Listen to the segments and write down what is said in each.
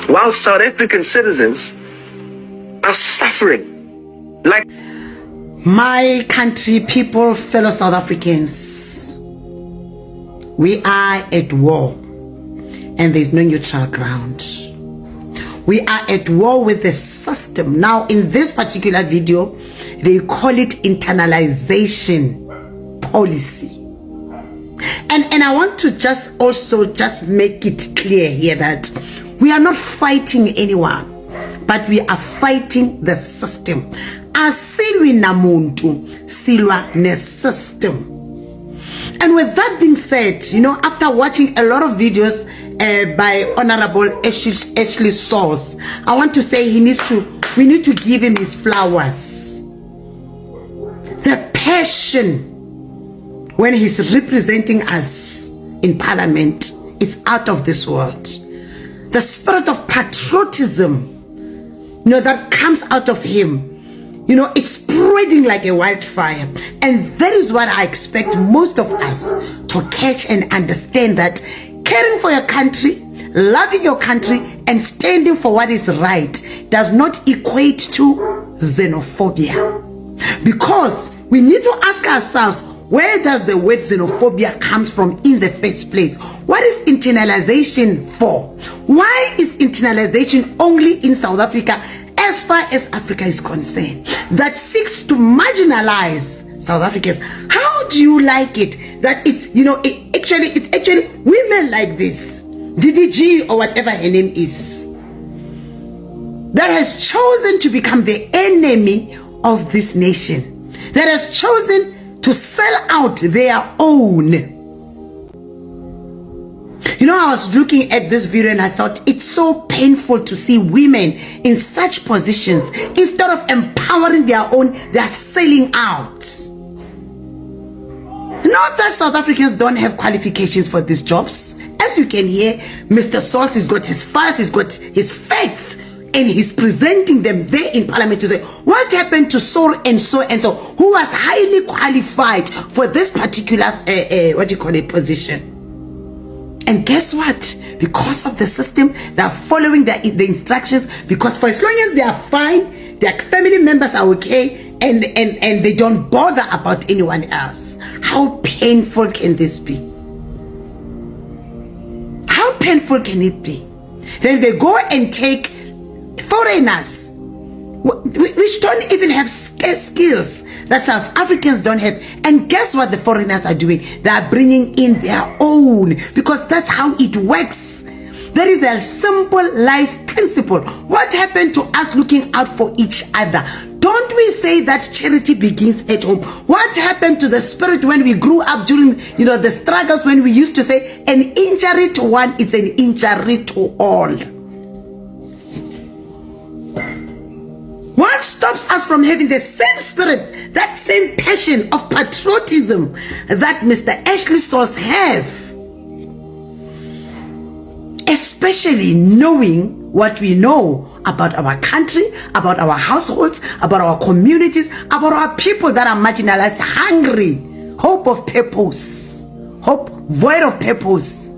while South African citizens are suffering. Like my country people, fellow South Africans, we are at war and there's no neutral ground. We are at war with the system. Now, in this particular video, they call it internalization policy. And I want to just make it clear here that we are not fighting anyone, but we are fighting the system. Asilwi namuntu, silwa ne system. And with that being said, after watching a lot of videos by Honorable Ashley Sauls, I want to say we need to give him his flowers. The passion when he's representing us in Parliament is out of this world. The spirit of patriotism, that comes out of him, it's spreading like a wildfire. And that is what I expect most of us to catch and understand, that caring for your country, loving your country, and standing for what is right does not equate to xenophobia. Because we need to ask ourselves, where does the word xenophobia comes from in the first place? What is internalization for? Why is internalization only in South Africa, as far as Africa is concerned, that seeks to marginalize South Africans? How do you like it that it's actually women like this, DDG or whatever her name is, that has chosen to become the enemy of this nation, that has chosen to sell out their own? I was looking at this video and I thought it's so painful to see women in such positions. Instead of empowering their own, they are selling out. Not that South Africans don't have qualifications for these jobs. As you can hear, Mr. Sauls has got his files, he's got his facts, and he's presenting them there in Parliament to say, what happened to so and so and so, who was highly qualified for this particular, position. And guess what? Because of the system, they are following the instructions, because for as long as they are fine, their family members are okay, and they don't bother about anyone else. How painful can this be? How painful can it be? Then they go and take foreigners which don't even have skills that South Africans don't have, and guess what the foreigners are doing? They are bringing in their own, because that's how it works. There is a simple life principle. What happened to us looking out for each other? Don't we say that charity begins at home? What happened to the spirit when we grew up during the struggles, when we used to say an injury to one is an injury to all? What stops us from having the same spirit, that same passion of patriotism that Mr. Ashley Sauls have? Especially knowing what we know about our country, about our households, about our communities, about our people that are marginalized, hungry, hope of purpose, hope void of purpose.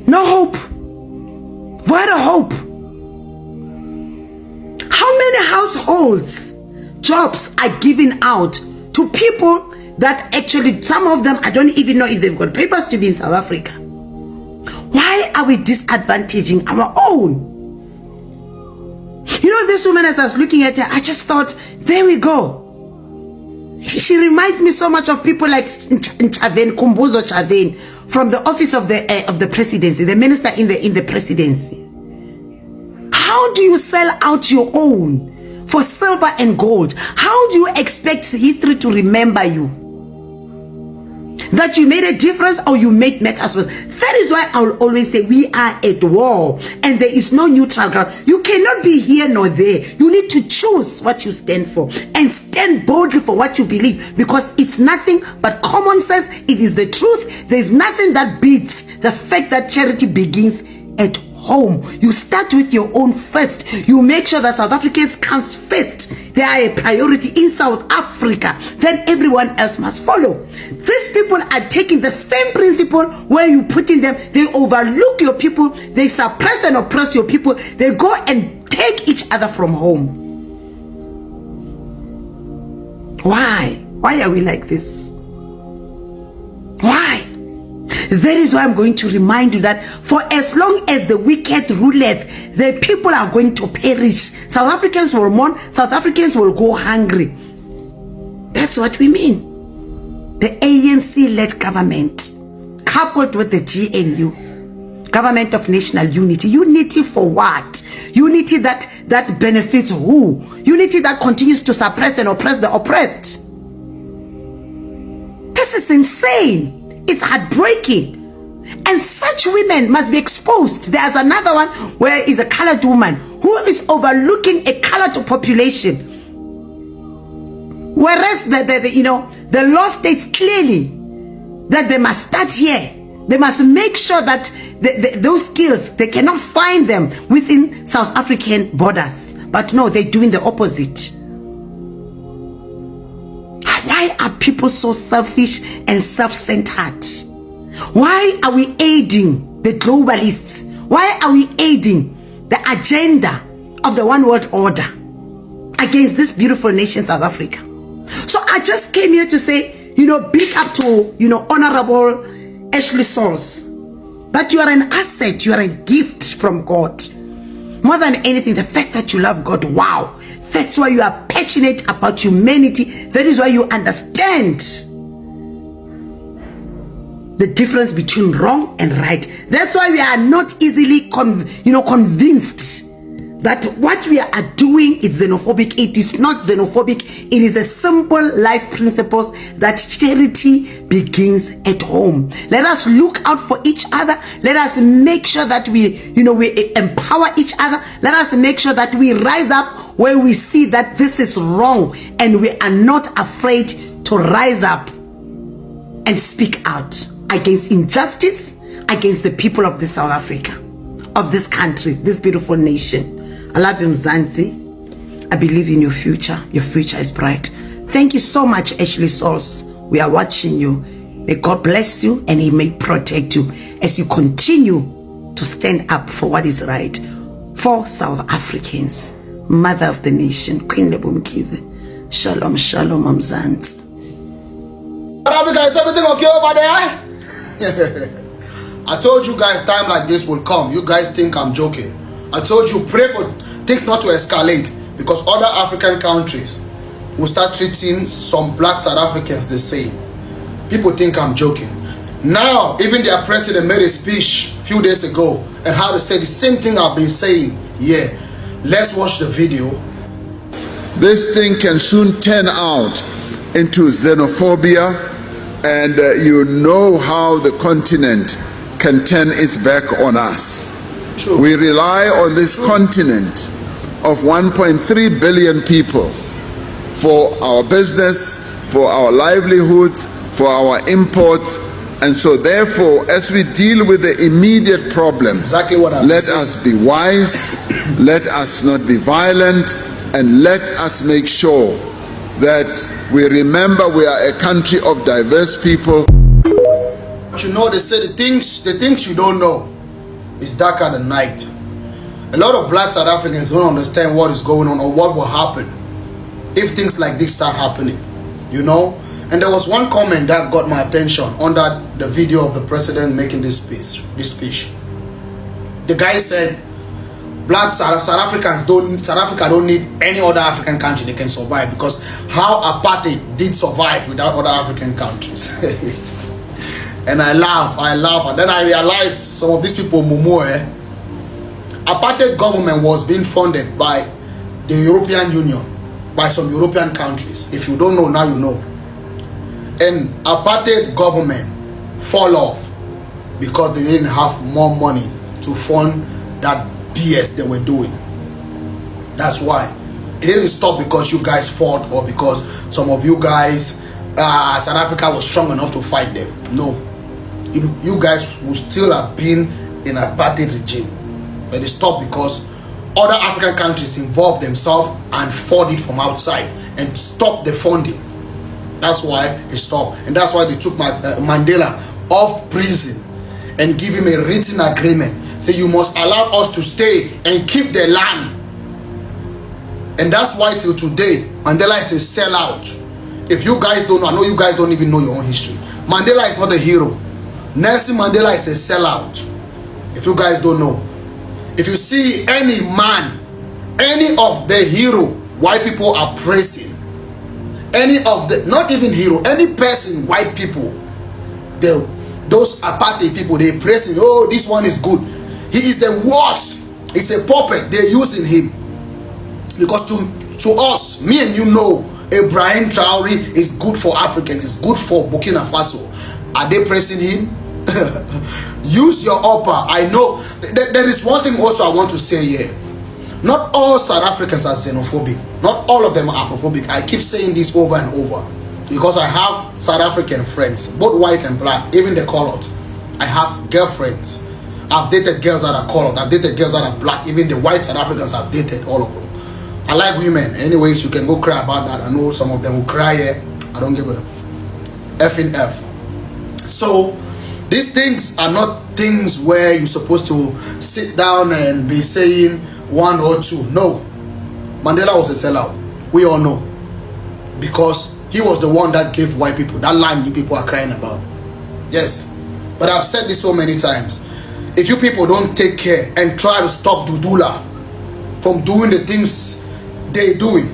No hope, void of hope. How many households jobs are given out to people that actually, some of them, I don't even know if they've got papers to be in South Africa? Why are we disadvantaging our own? This woman, as I was looking at her, I just thought, there we go. She reminds me so much of people like Kumbuzo Chaven, from the office of the presidency, the minister in the presidency. How do you sell out your own for silver and gold? How do you expect history to remember you? That you made a difference or you made matters worse? That is why I will always say we are at war and there is no neutral ground. You cannot be here nor there. You need to choose what you stand for and stand boldly for what you believe, because it's nothing but common sense. It is the truth. There's nothing that beats the fact that charity begins at home. You start with your own first. You make sure that South Africans comes first. They are a priority in South Africa. Then everyone else must follow. These people are taking the same principle where you put in them. They overlook your people. They suppress and oppress your people. They go and take each other from home. Why? Why are we like this? Why? That is why I'm going to remind you that for as long as the wicked ruleth, the people are going to perish. South Africans will mourn. South Africans will go hungry. That's what we mean. The ANC-led government, coupled with the GNU, Government of National Unity. Unity for what? Unity that benefits who? Unity that continues to suppress and oppress the oppressed. This is insane. It's heartbreaking. And such women must be exposed. There's another one where is a colored woman who is overlooking a colored population. Whereas the law states clearly that they must start here. They must make sure that those skills, they cannot find them within South African borders. But no, they're doing the opposite. Why are people so selfish and self-centered? Why are we aiding the globalists? Why are we aiding the agenda of the one world order against this beautiful nation, South Africa? So I just came here to say, big up to, Honorable Ashley Sauls, that you are an asset, you are a gift from God. More than anything, the fact that you love God, wow. That's why you are passionate about humanity. That is why you understand the difference between wrong and right. That's why we are not easily convinced that what we are doing is xenophobic. It is not xenophobic. It is a simple life principles that charity begins at home. Let us look out for each other. Let us make sure that we empower each other. Let us make sure that we rise up where we see that this is wrong, and we are not afraid to rise up and speak out against injustice, against the people of this South Africa, of this country, this beautiful nation. I love you, Mzansi. I believe in your future. Your future is bright. Thank you so much, Ashley Sauls. We are watching you. May God bless you and He may protect you as you continue to stand up for what is right for South Africans. Mother of the nation, Queen Lebumkize. Shalom, shalom, Mzansi. Africa, is everything okay over there? I told you guys time like this will come. You guys think I'm joking. I told you pray for things not to escalate, because other African countries will start treating some black South Africans the same. People think I'm joking. Now, even their president made a speech a few days ago and how to say the same thing I've been saying. Yeah, let's watch the video. This thing can soon turn out into xenophobia, and you know how the continent can turn its back on us. True. We rely on this continent of 1.3 billion people for our business, for our livelihoods, for our imports, and so therefore, as we deal with the immediate problems, exactly what let us be wise, let us not be violent, and let us make sure that we remember we are a country of diverse people. But they say the things you don't know is darker than night. A lot of black South Africans don't understand what is going on or what will happen if things like this start happening, And there was one comment that got my attention under the video of the president making this speech. The guy said, South Africa don't need any other African country they can survive, because how apartheid did survive without other African countries. And I laugh, and then I realized some of these people, apartheid government was being funded by the European Union, by some European countries. If you don't know, now you know. And apartheid government fall off because they didn't have more money to fund that BS they were doing. That's why. It didn't stop because you guys fought or because some of you guys, South Africa was strong enough to fight them. No. You guys would still have been in an apartheid regime. But it stopped because other African countries involved themselves and fought it from outside and stopped the funding. That's why it stopped. And that's why they took Mandela off prison and give him a written agreement. Say, you must allow us to stay and keep the land. And that's why till today, Mandela is a sellout. If you guys don't know, I know you guys don't even know your own history. Mandela is not a hero. Nelson Mandela is a sellout. If you guys don't know. If you see any man, any of the hero white people are praising, any of the, not even hero, any person white people, those apartheid people, they praising, oh, this one is good. He is the worst. It's a puppet. They're using him. Because to us, me and you know, Ibrahim Traore is good for Africans, it's good for Burkina Faso. Are they praising him? Use your upper. I know there is one thing also I want to say here. Not all South Africans are xenophobic. Not all of them are Afrophobic. I keep saying this over and over because I have South African friends, both white and black, even the colored. I have girlfriends. I've dated girls that are colored. I've dated girls that are black. Even the white South Africans I've dated, all of them. I like women. Anyways, you can go cry about that. I know some of them will cry here. I don't give a effing F. So these things are not things where you're supposed to sit down and be saying one or two. No. Mandela was a sellout. We all know. Because he was the one that gave white people that land you people are crying about. Yes. But I've said this so many times. If you people don't take care and try to stop Dudula from doing the things they're doing,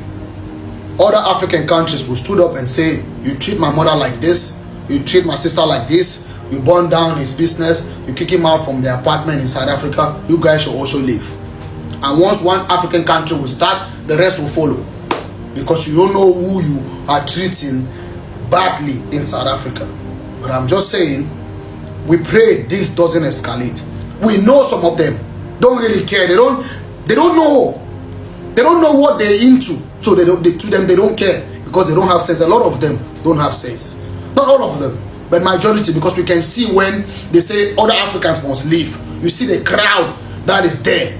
other African countries will stood up and say, you treat my mother like this, you treat my sister like this, you burn down his business, you kick him out from the apartment in South Africa, you guys should also leave. And once one African country will start, the rest will follow. Because you don't know who you are treating badly in South Africa. But I'm just saying, we pray this doesn't escalate. We know some of them don't really care. They don't know. They don't know what they're into. So to them they don't care because they don't have sense. A lot of them don't have sense. Not all of them, but majority, because we can see when they say other Africans must leave. You see the crowd that is there.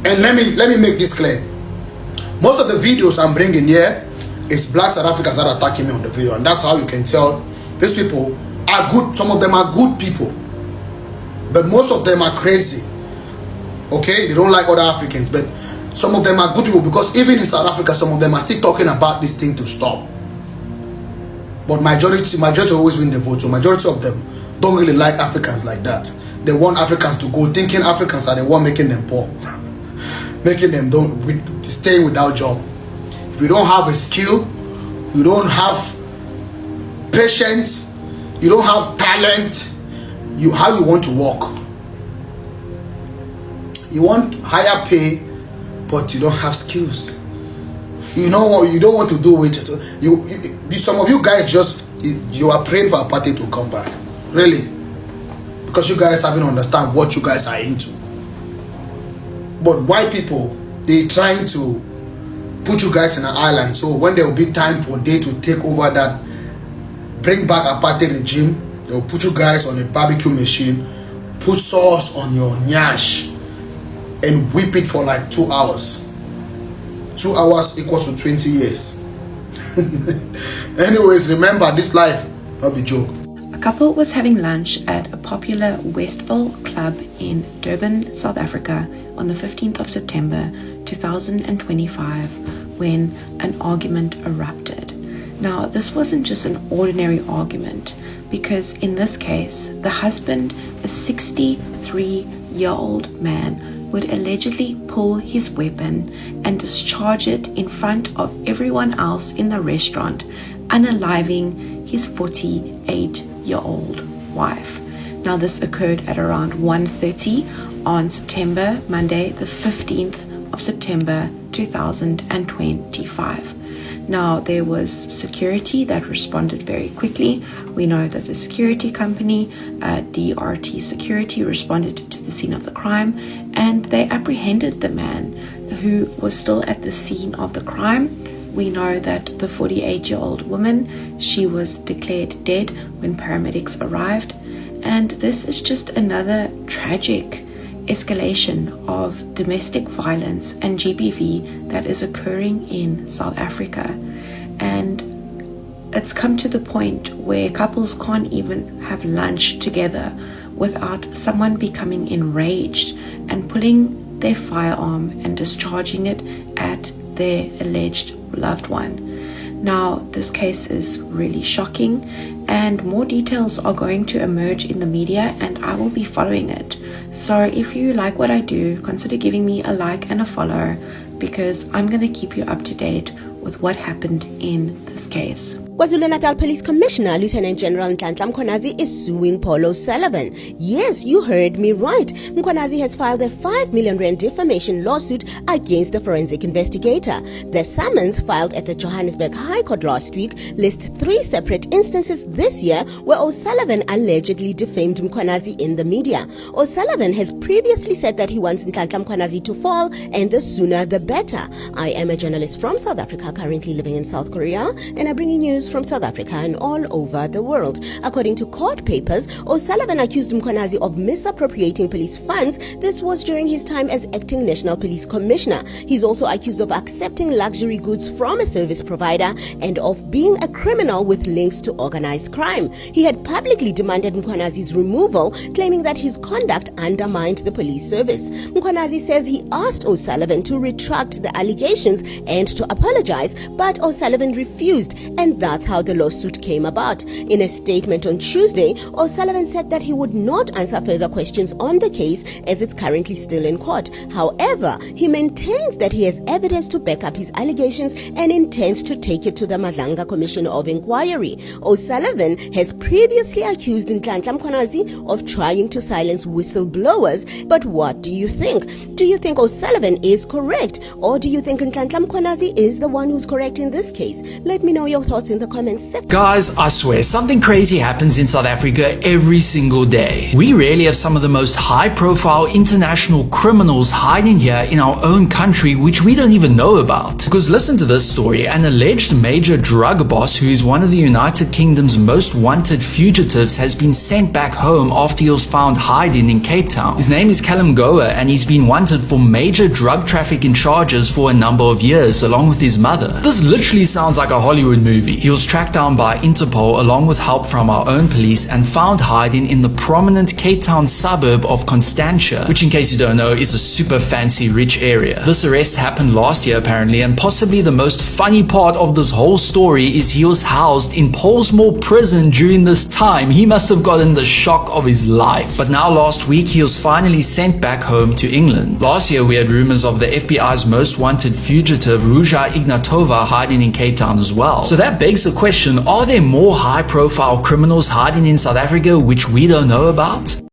And let me make this clear. Most of the videos I'm bringing here is black South Africans that are attacking me on the video, and that's how you can tell these people are good. Some of them are good people, but most of them are crazy. Okay, they don't like other Africans, but some of them are good people, because even in South Africa, some of them are still talking about this thing to stop. But majority always win the vote. So majority of them don't really like Africans like that. They want Africans to go, thinking Africans are the one making them poor, making them stay without job. If you don't have a skill, you don't have patience, you don't have talent, how you want to work? You want higher pay, but you don't have skills. You know what? You don't want to do it. Some of you guys you are praying for a party to come back, really, because you guys haven't understand what you guys are into. But white people, they trying to put you guys in an island. So when there will be time for they to take over that, bring back apartheid regime, they will put you guys on a barbecue machine, put sauce on your nyash, and whip it for like 2 hours. 2 hours equals to 20 years. Anyways, remember, this life not be joke. A couple was having lunch at a popular Westville club in Durban, South Africa on the 15th of September 2025 when an argument erupted. Now, this wasn't just an ordinary argument, because in this case, the husband, a 63-year-old man, would allegedly pull his weapon and discharge it in front of everyone else in the restaurant, unaliving his 48-year-old wife. Now, this occurred at around 1:30 on Monday, the 15th of September 2025. Now, there was security that responded very quickly. We know that the security company, DRT Security, responded to the scene of the crime, and they apprehended the man who was still at the scene of the crime. We know that the 48-year-old woman, she was declared dead when paramedics arrived, And this is just another tragic escalation of domestic violence and GBV that is occurring in South Africa. And it's come to the point where couples can't even have lunch together without someone becoming enraged and pulling their firearm and discharging it at their alleged loved one. Now, this case is really shocking, and more details are going to emerge in the media, and I will be following it. So if you like what I do, consider giving me a like and a follow, because I'm going to keep you up to date with what happened in this case. KwaZulu-Natal Police Commissioner Lieutenant General Nhlanhla Mkhwanazi is suing Paul O'Sullivan. Yes, you heard me right. Mkhwanazi has filed a 5 million rand defamation lawsuit against the forensic investigator. The summons filed at the Johannesburg High Court last week lists 3 separate instances this year where O'Sullivan allegedly defamed Mkhwanazi in the media. O'Sullivan has previously said that he wants Nhlanhla Mkhwanazi to fall, and the sooner the better. I am a journalist from South Africa, currently living in South Korea, and I bring you news from South Africa and all over the world. According to court papers, O'Sullivan accused Mkhwanazi of misappropriating police funds. This was during his time as acting National Police Commissioner. He's also accused of accepting luxury goods from a service provider and of being a criminal with links to organized crime. He had publicly demanded Mkhwanazi's removal, claiming that his conduct undermined the police service. Mkhwanazi says he asked O'Sullivan to retract the allegations and to apologize, but O'Sullivan refused, and that's how the lawsuit came about. In a statement on Tuesday, O'Sullivan said that he would not answer further questions on the case as it's currently still in court. However, he maintains that he has evidence to back up his allegations and intends to take it to the Madlanga Commission of Inquiry. O'Sullivan has previously accused Nhlanhla Mkhwanazi of trying to silence whistleblowers. But what do you think? Do you think O'Sullivan is correct, or do you think Nhlanhla Mkhwanazi is the one who's correct in this case? Let me know your thoughts in the comments section. Guys, I swear, something crazy happens in South Africa every single day. We really have some of the most high-profile international criminals hiding here in our own country, which we don't even know about. Because listen to this story. An alleged major drug boss who is one of the United Kingdom's most wanted fugitives has been sent back home after he was found hiding in Cape Town. His name is Callum Goa, and he's been wanted for major drug trafficking charges for a number of years, along with his mother. This literally sounds like a Hollywood movie. He was tracked down by Interpol along with help from our own police and found hiding in the prominent Cape Town suburb of Constantia, which, in case you don't know, is a super fancy rich area. This arrest happened last year apparently, and possibly the most funny part of this whole story is he was housed in Pollsmoor prison during this time. He must have gotten the shock of his life. But now last week he was finally sent back home to England. Last year we had rumors of the FBI's most wanted fugitive Ruja Ignatova hiding in Cape Town as well. So that begs the question, are there more high-profile criminals hiding in South Africa which we don't know about?